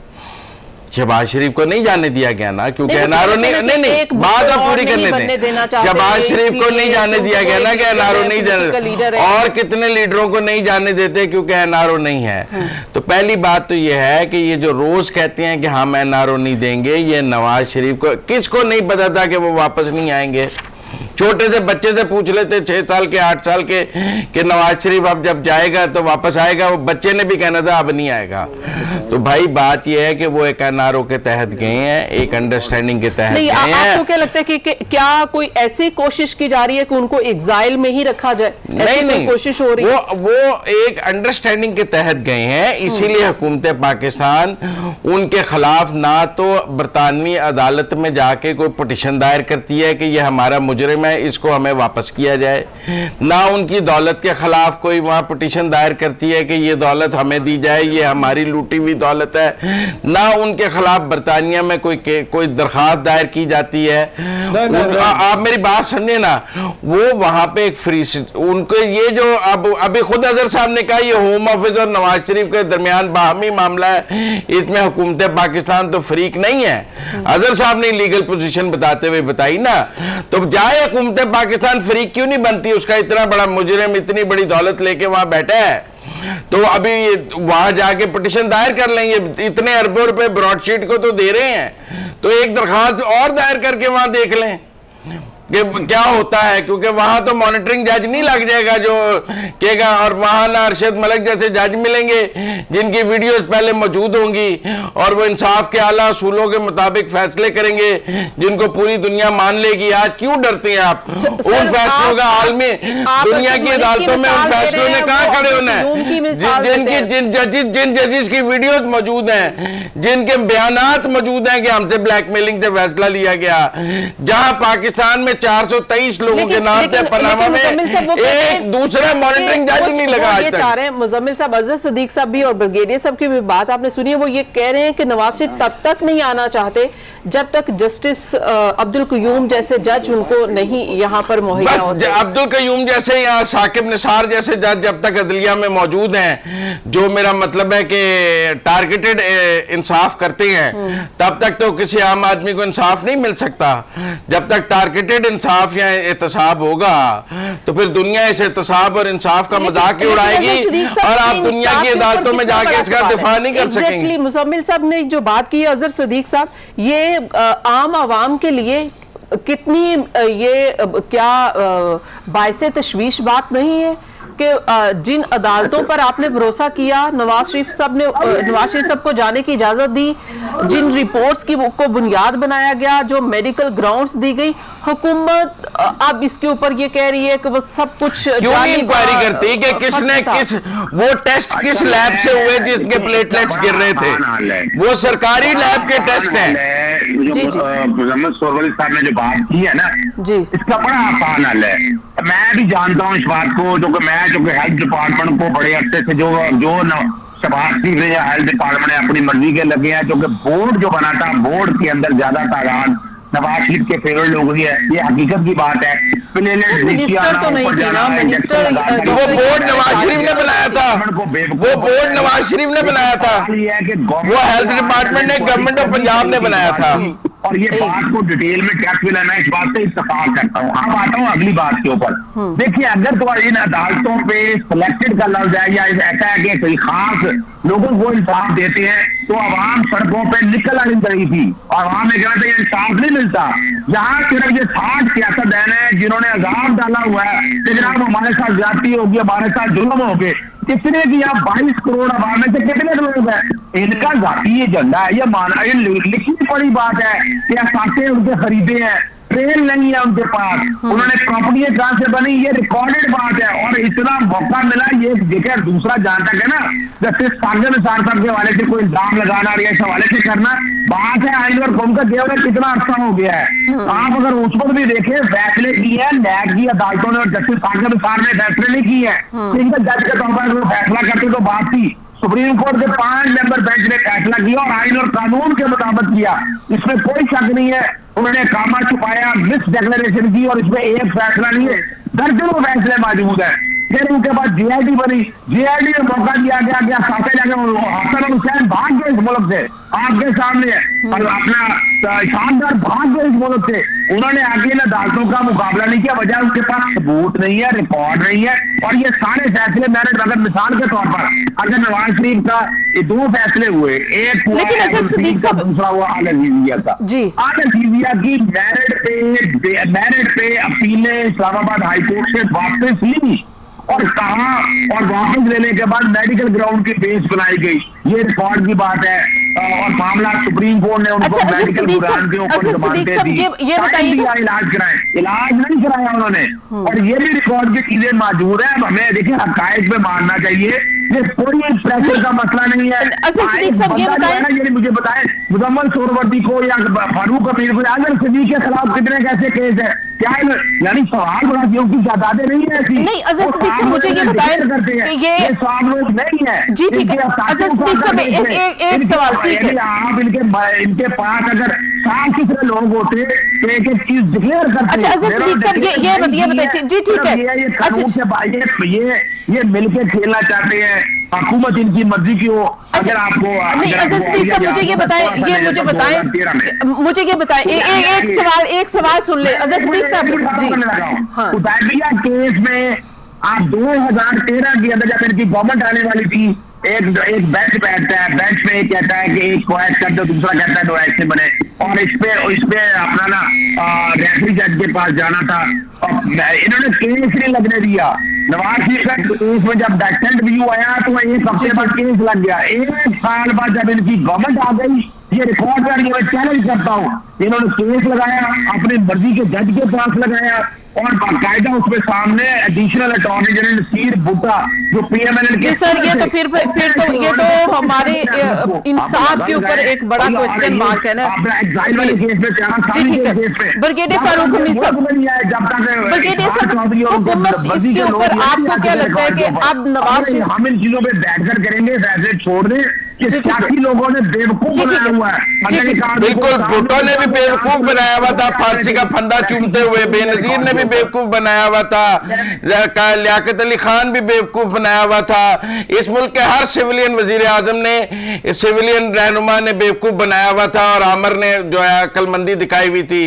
शहबाज शरीफ को नहीं जाने दिया गया ना, क्योंकि NRO नहीं बात आप पूरी करने दें। शहबाज शरीफ को नहीं जाने दिया गया ना कि NRO नहीं जाने, और कितने लीडरों को नहीं जाने देते क्योंकि NRO नहीं है। तो पहली बात तो ये है कि ये जो रोज कहते हैं कि हम NRO नहीं देंगे, ये नवाज शरीफ को, किसको नहीं पता था कि वो वापस नहीं आएंगे? छोटे से बच्चे से पूछ लेते 6 साल के 8 साल के कि नवाज शरीफ अब जब जाएगा तो वापस आएगा, वो बच्चे ने भी कहना था अब नहीं आएगा। तो भाई बात यह है कि वो एक NRO के तहत गए हैं, एक अंडरस्टैंडिंग के तहत गए हैं। आपको क्या लगता है कि क्या कोई ऐसी कोशिश की जा रही है कि उनको एग्जाइल में ही रखा जाए? नहीं, कोशिश हो रही है। वो एक अंडरस्टैंडिंग के तहत गए हैं, इसीलिए हुकूमत पाकिस्तान उनके खिलाफ ना तो बरतानवी अदालत में जाके कोई पिटीशन दायर करती है कि ये हमारा मुजरिम है, इसको हमें वापस किया जाए, ना उनकी दौलत के खिलाफ कोई वहां पिटीशन दायर करती है कि ये दौलत हमें दी जाए, ये हमारी लूटी हुई दौलत है, ना उनके खिलाफ बरतानिया में कोई दरखास्त दायर की जाती है। आप मेरी बात समझे ना, वो वहां पे एक फ्री उनको ये जो अब अभी खुद अजहर साहब ने कहा ये होम ऑफिस और नवाज शरीफ के दरमियान बाहमी मामला है, इसमें हुकूमत पाकिस्तान तो फ्रीक नहीं है। अजहर साहब ने लीगल पोजीशन बताते हुए बताई ना, तो जाए हुकूमत पाकिस्तान फ्रीक क्यों नहीं बनती? उसका इतना बड़ा मुजरिम इतनी बड़ी दौलत लेके वहां बैठा है, तो अभी वहां जाके पिटीशन दायर कर लेंगे। इतने अरबों रुपए ब्रॉडशीट को तो दे रहे हैं, तो एक दरखास्त और दायर करके वहां देख लें कि क्या होता है, क्योंकि वहां तो मॉनिटरिंग जज नहीं लग जाएगा जो कहेगा, और वहां ना अरशद मलिक जैसे जज मिलेंगे जिनकी वीडियोस पहले मौजूद होंगी और वो इंसाफ के आला असूलों के मुताबिक फैसले करेंगे जिनको पूरी दुनिया मान लेगी। आज क्यों डरते हैं आप उन फैसलों का? हाल में दुनिया की अदालतों में उन फैसलों ने कहां खड़े होना है? जिन जजेस की वीडियोस मौजूद हैं, जिनके बयानात मौजूद हैं कि हमसे ब्लैकमेलिंग से फैसला लिया गया, जहां पाकिस्तान में 423 लोगों के नाम थे, पनामा में एक दूसरा मॉनिटरिंग जज नहीं लगा आज तक। चाह रहे हैं मुजम्मिल साहब, अजहर सदीक साहब भी और ब्रिगेडियर साहब की भी बात आपने सुनी है, वो ये कह रहे हैं कि नवाज शरीफ तब तक नहीं आना चाहते जब तक जस्टिस अब्दुल कयूम जैसे जज उनको नहीं यहाँ पर मुहैया होते। अब्दुल कयूम जैसे या साकिब निसार जैसे जज जब तक अदलिया में मौजूद हैं, जो मेरा मतलब है कि टारगेटेड इंसाफ करते हैं, तब तक तो किसी आम आदमी को इंसाफ नहीं मिल सकता। जब तक टारगेटेड इंसाफ या एहतसाब होगा तो फिर दुनिया इस एहतसाब और इंसाफ का मजाक ही उड़ाएगी और आप दुनिया की अदालतों में जाके इसका दिफा नहीं कर सकेंगे। मुजम्मिल साहब ने जो बात की है, अजहर सदीक साहब, ये आम आवाम के लिए कितनी ये क्या बाइसे तशवीश बात नहीं है कि जिन अदालतों पर आपने भरोसा किया, नवाज शरीफ साहब को जाने की इजाजत दी, जिन रिपोर्ट्स की को बुनियाद बनाया गया, जो मेडिकल ग्राउंड्स दी गई, हुकूमत अब इसके ऊपर ये कह रही है कि वो सब कुछ क्यों नहीं इंक्वायरी करती कि किसने वो टेस्ट किस लैब से हुए जिसके प्लेटलेट्स गिर रहे थे? वो सरकारी लैब के टेस्ट हैं। मोहम्मद सोरवली साहब ने जो बात की है ना जी, इसका बड़ा आसान हल है। मैं भी जानता हूँ इस बात को, जो कि हेल्थ डिपार्टमेंट को बड़े अरसे से जो शहबाज शरीफ ने या हेल्थ डिपार्टमेंट ने अपनी मर्जी के लगे हैं, क्योंकि बोर्ड जो बना था, बोर्ड के अंदर ज्यादा तादाद नवाज शरीफ के फेवरेट लोगों की है, ये हकीकत की बात है। मिनिस्टर तो नहीं थी ना, मिनिस्टर वो बोर्ड नवाज शरीफ ने बनाया था, वो बोर्ड नवाज शरीफ ने बनाया था, वो हेल्थ डिपार्टमेंट ने गवर्नमेंट ऑफ पंजाब ने बनाया था। और ये बात को डिटेल में टैक्स मिला, मैं इस बात से इत्तेफाक करता हूँ। अब आता हूँ अगली बात के ऊपर। देखिए, अगर तो इन अदालतों पे सिलेक्टेड का लफ्ज है या ऐसा है कि कोई खास लोगों को इंसाफ देते हैं, तो आवाम सड़कों पे निकल आनी रही थी और आवाम ने कहना था ये इंसाफ नहीं मिलता। यहाँ सिर्फ ये 60 सियासतदान है जिन्होंने अजाब डाला हुआ है कि जनाब हमारे साथ ज्यादती होगी, हमारे साथ जुल्म हो गए। कितने की आप 22 करोड़ आवाम में से कितने लोग हैं? इनका जाती एजेंडा है, ये माना, ये लिखी पड़ी बात है कि असासे उनके खरीदे हैं, ट्रेन नहीं है उनके पास, उन्होंने प्रॉपर्टी कहां से बनी, ये रिकॉर्डेड बात है। और इतना मौका मिला ये देखिए। दूसरा जहां तक है ना, जस्टिस सागर निसार साहब के हवाले से कोई इल्जाम लगाना और इस हवाले से करना, बात है आइन और कौम का केवल कितना अर्सा हो गया है। आप अगर उस पर भी देखें, फैसले किए हैं न्याय की अदालतों ने और जस्टिस सागर निसार ने फैसले नहीं किए हैं। इनका जज के तौर पर फैसला करते तो बात थी। सुप्रीम कोर्ट के 5 मेंबर बेंच ने फैसला किया और आइन और कानून के मुताबिक किया, इसमें कोई शक नहीं है। उन्होंने कामा छुपाया, मिस डिक्लेरेशन की और इसमें एक फैसला नहीं है, दर्जनों फैसले मौजूद है। फिर उनके बाद जीआईडी बनी, जीआईडी में मौका दिया गया, साथे जाके हसन हुसैन भाग गए इस मुल्क से, आपके सामने है, और अपना शानदार भाग गए इस मुल्क से। उन्होंने आगे इन अदालतों का मुकाबला नहीं किया, वजह उनके पास सबूत नहीं है, रिकॉर्ड नहीं है। और ये सारे फैसले मैंने अगर मिसाल के तौर पर अगर नवाज शरीफ का ये 2 फैसले हुए, एक हुआ दूसरा हुआ आल अजीजिया का। आल अजीजिया की मेरिट पे अपीलें इस्लामाबाद हाईकोर्ट से वापस ली और कहा, और वापस लेने के बाद मेडिकल ग्राउंड की बेंच बनाई गई, ये रिकॉर्ड की बात है। और मामला सुप्रीम कोर्ट ने उनको मेडिकल ग्राउंड के ऊपर जमानत दे दी, इलाज कराए, इलाज नहीं कराया उन्होंने। और ये भी रिकॉर्ड की चीजें मौजूद है। अब हमें देखिए हकायक पे मानना चाहिए, ये कोई प्रेशर का मसला नहीं है। ये मुझे बताए मुजम्मल सोहरावर्दी को या फारूक अमीर को अगर सिद्दीक के खिलाफ कितने कैसे केस है, क्या यानी सवाल बड़ा की तादादें नहीं है ऐसी। नहीं अजहर सिद्दीक साहब मुझे ये बताएं कि ये सवाल लोग नहीं है। जी ठीक है अजहर सिद्दीक साहब एक सवाल, ठीक है आप इनके पास अगर 7 कितने लोग होते तो एक चीज डिक्लेयर करते। अच्छा अजहर सिद्दीक साहब ये बताइए, जी ठीक है। ये कानून से ये मिलकर खेलना चाहते हैं, हुकूमत इनकी मर्जी की हो। अगर आपको नहीं अजहर सिद्दीक साहब मुझे ये बताएं, एक सवाल सुन ले अजहर सिद्दीक साहब जी। हुदैबिया केस में आप 2013 के अंदर जब इनकी गवर्नमेंट आने वाली थी, एक बेंच बैठता है, बेंच में कहता है कि एक को ऐड कर दो, दूसरा कहता है 2 ऐसे बने, और इस पे अपना ना रेफरी जज के पास जाना था। और इन्होंने केस नहीं लगने दिया। नवाज शरीफ का केस में जब डेसेंट व्यू आया तो 1 हफ्ते बाद केस लग गया। 1 साल बाद जब इनकी गवर्नमेंट आ गई, ये रिकॉर्ड कर मैं चैलेंज करता हूँ, इन्होंने केस लगाया, अपनी मर्जी के जज के पास लगाया और बाकायदा उसमें सामने एडिशनल अटॉर्नी जनरल नसीर भुट्टा जो पीएमएल के सर, ये तो फिर तो ये तो हमारे इंसाफ के ऊपर एक बड़ा क्वेश्चन मार्क है ना। ब्रिगेडियर फारूक हमीद साहब, ब्रिगेडियर साहब हुकूमत इसके ऊपर आपको क्या लगता है कि अब नवाज शरीफ हम इन चीजों पे बैठकर करेंगे, फैसले छोड़ दें कि सियासी लोगों ने बेवकूफ बनाया हुआ है। बिल्कुल, भुट्टो ने भी बेवकूफ बनाया हुआ था, फांसी का फंदा चूमते हुए बेनजीर ने भी बेवकूफ बनाया हुआ था, लियाकत अली खान भी बेवकूफ बनाया हुआ था। इस मुल्क के हर सिविलियन वजीर आजम ने, सिविलियन रहनुमा ने बेवकूफ बनाया हुआ था और आमर ने जो है अक्लमंदी दिखाई हुई थी।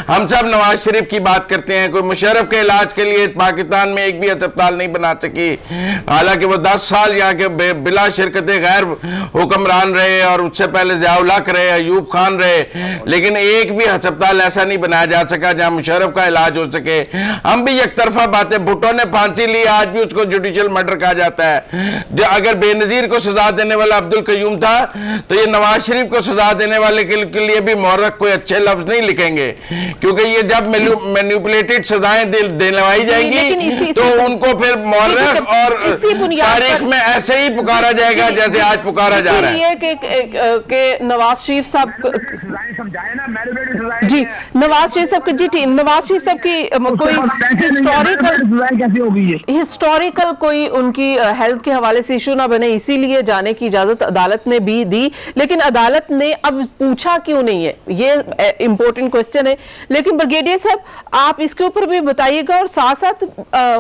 हम सब नवाज शरीफ की बात करते हैं, कोई मुशर्रफ के इलाज के लिए पाकिस्तान में एक भी अस्पताल नहीं बना सकी, हालांकि वो 10 साल यहाँ के बिला शिरकत गैर हुक्मरान रहे और उससे पहले ज़िया-उल हक रहे, अयूब खान रहे, लेकिन एक भी अस्पताल ऐसा नहीं बनाया जा सका जहां मुशर्रफ का इलाज हो सके। हम भी एक तरफा बातें, भुट्टो ने फांसी ली, आज भी उसको जुडिशियल मर्डर कहा जाता है। जो अगर बेनजीर को सजा देने वाला अब्दुल कयूम था तो ये नवाज शरीफ को सजा देने वाले के लिए भी मोहर्रक कोई अच्छे लफ्ज नहीं लिखेंगे, क्योंकि ये जब मैनिपुलेटेड सजाएं दिलवाई जाएंगी तो उनको फिर मोहर्रक और तारीख में ऐसे ही पुकारा जाएगा जैसे आज पुकारा जा रहा है। कि नवाज शरीफ साहब जी, नवाज शरीफ साहब जी, नवाज शरीफ साहब की कोई हिस्टोरिकल कोई उनकी हेल्थ के हवाले से इशू ना बने, इसीलिए जाने की इजाजत अदालत ने भी दी, लेकिन अदालत ने अब पूछा क्यों नहीं है, ये इंपॉर्टेंट क्वेश्चन है। लेकिन ब्रिगेडियर साहब आप इसके ऊपर भी बताइएगा और साथ साथ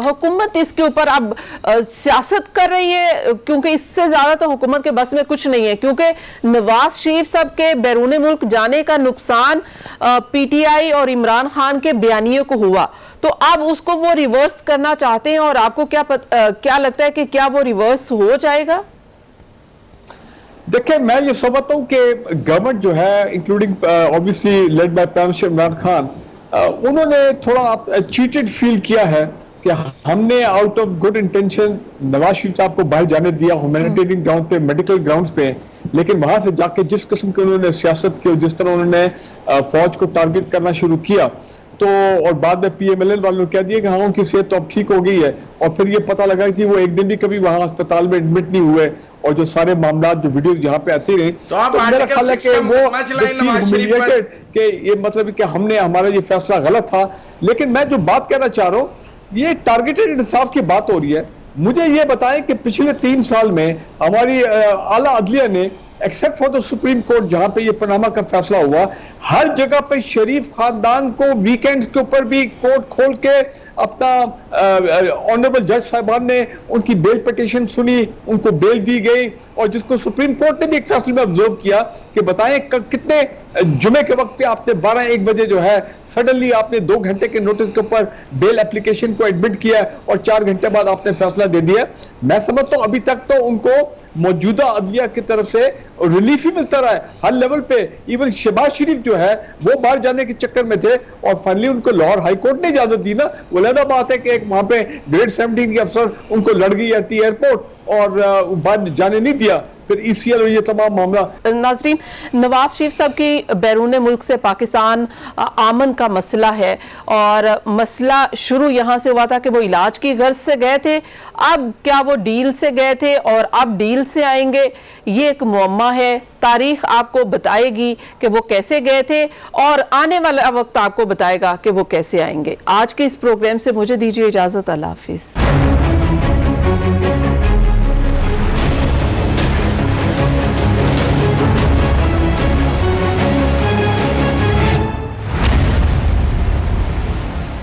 हुकूमत इसके ऊपर अब सियासत कर रही है, क्योंकि इससे ज्यादा तो हुकूमत के बस में कुछ नहीं है, क्योंकि नवाज शरीफ साहब के बैरून मुल्क जाने का नुकसान पीटीआई और इमरान खान के बयानियों को हुआ, तो अब उसको वो रिवर्स करना चाहते हैं। और आपको क्या लगता है कि क्या वो रिवर्स हो जाएगा? देखिए, मैं ये समझता हूँ कि गवर्नमेंट जो है, including obviously led by prime minister Imran Khan, उन्होंने थोड़ा चीटेड फील किया है कि हमने out of good intention Nawaz Sharif साहब को बाहर जाने दिया ह्यूमैनिटेरियन ग्राउंड पे, मेडिकल ग्राउंड्स पे, लेकिन वहां से जाके जिस किस्म की उन्होंने सियासत की, जिस तरह उन्होंने फौज को टारगेट करना शुरू किया, तो और बाद में PMLN वालों ने कह दिया कि हाँ उनकी सेहत तो अब ठीक हो गई है, और फिर ये पता लगा कि वो एक दिन भी कभी वहां अस्पताल में एडमिट नहीं हुए, और जो सारे मामला जो वीडियोस यहाँ पे आती रही, तो आप मेरा आर्टिकल ख्याल है 6 कि का वो मुकदमा चलाएं नवाज शरीफ पर। humiliated कि ये मतलब कि हमने हमारा ये फैसला गलत था। लेकिन मैं जो बात कहना चाह रहा हूँ, ये टारगेटेड इंसाफ की बात हो रही है। मुझे ये बताएं कि पिछले 3 साल में हमारी आला अदलिया ने, except for the supreme court जहां पे ये पनामा का फैसला हुआ, हर जगह पे शरीफ खानदान को वीकेंड्स के ऊपर भी कोर्ट खोल के अपना ऑनरेबल जज साहिबान ने उनकी बेल पिटीशन सुनी, उनको बेल दी गई, और जिसको सुप्रीम कोर्ट ने भी एक फैसले में ऑब्जर्व किया कि बताएं कितने जुमे के वक्त पे आपने 12-1 बजे जो है सडनली आपने 2 घंटे के नोटिस के ऊपर बेल एप्लीकेशन को एडमिट किया और 4 घंटे बाद आपने फैसला दे दिया। मैं समझता हूं अभी तक तो उनको मौजूदा अदलिया की तरफ से रिलीफ ही मिलता रहा है हर लेवल पे। इवन शहबाज शरीफ जो है वो बाहर जाने के चक्कर में थे, और फाइनली उनको लाहौर हाई कोर्ट ने इजाजत दी ना। वो अलग बात है कि एक वहां पे ग्रेड 17 के अफसर उनको लड़ गई आती एयरपोर्ट और बाहर जाने नहीं दिया, फिर ECL और ये तमाम मामला। नाजरीन, नवाज शरीफ साहब की बैरून मुल्क से पाकिस्तान आमन का मसला है, और मसला शुरू यहाँ से हुआ था कि वो इलाज की गर्ज से गए थे। अब क्या वो डील से गए थे और अब डील से आएंगे, ये एक मुअम्मा है। तारीख आपको बताएगी कि वो कैसे गए थे, और आने वाला वक्त आपको बताएगा कि वो कैसे आएंगे। आज के इस प्रोग्राम से मुझे दीजिए इजाजत। अल्लाह हाफिज।